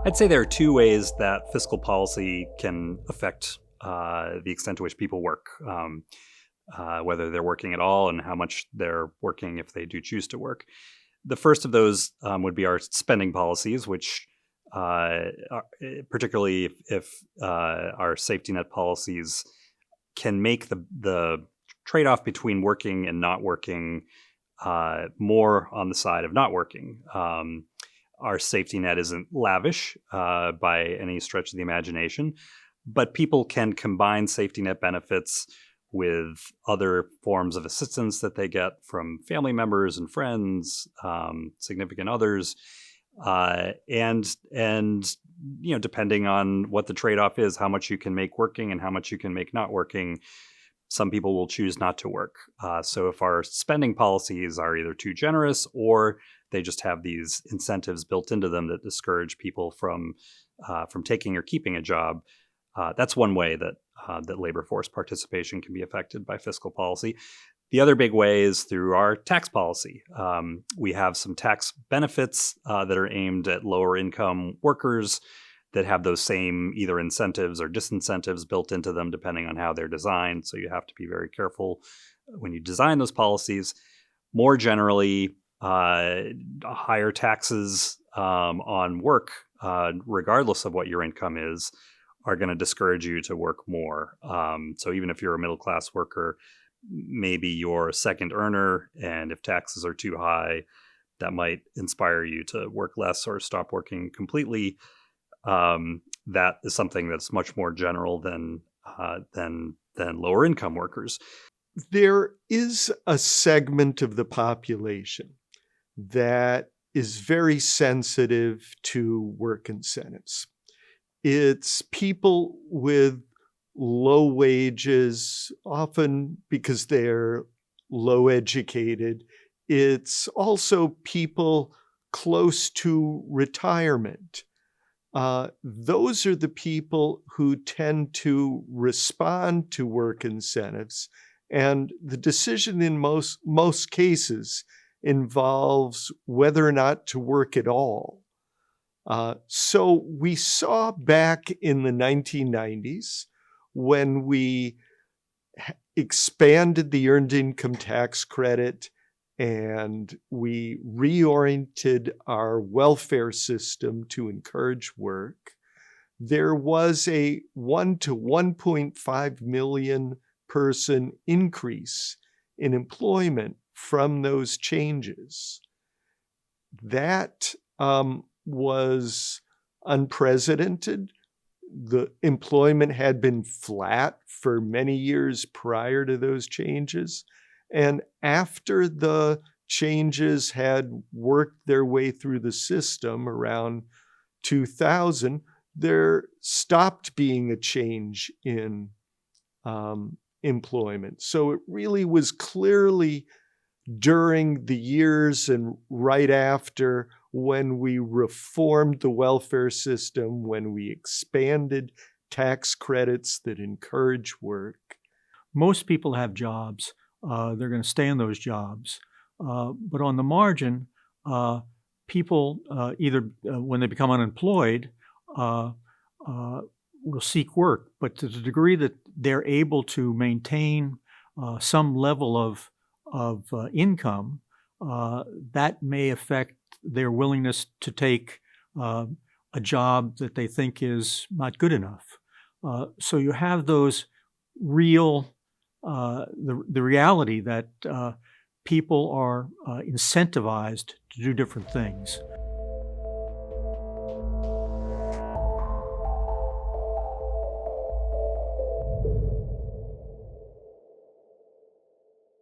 I'd say there are two ways that fiscal policy can affect the extent to which people work, whether they're working at all and how much they're working if they do choose to work. The first of those would be our spending policies, which particularly if our safety net policies can make the trade-off between working and not working more on the side of not working. Our safety net isn't lavish by any stretch of the imagination, but people can combine safety net benefits with other forms of assistance that they get from family members and friends, significant others, and depending on what the trade-off is, how much you can make working and how much you can make not working, some people will choose not to work. So if our spending policies are either too generous or they just have these incentives built into them that discourage people from taking or keeping a job, that's one way that labor force participation can be affected by fiscal policy. The other big way is through our tax policy. We have some tax benefits that are aimed at lower income workers that have those same either incentives or disincentives built into them depending on how they're designed. So you have to be very careful when you design those policies. More generally, higher taxes on work, regardless of what your income is, are going to discourage you to work more. So even if you're a middle class worker, maybe you're a second earner, and if taxes are too high, that might inspire you to work less or stop working completely. That is something that's much more general than lower income workers. There is a segment of the population that is very sensitive to work incentives. It's people with low wages, often because they're low educated. It's also people close to retirement. Those are the people who tend to respond to work incentives, and the decision in most cases involves whether or not to work at all. So we saw back in the 1990s when we expanded the earned income tax credit and we reoriented our welfare system to encourage work, there was a 1 to 1.5 million person increase in employment from those changes. That was unprecedented. The employment had been flat for many years prior to those changes. And after the changes had worked their way through the system around 2000, there stopped being a change in employment. So it really was clearly during the years and right after when we reformed the welfare system, when we expanded tax credits that encourage work. Most people have jobs. They're going to stay in those jobs. But on the margin, people either when they become unemployed will seek work. But to the degree that they're able to maintain some level of income, that may affect their willingness to take a job that they think is not good enough. So you have those real, the reality that people are incentivized to do different things.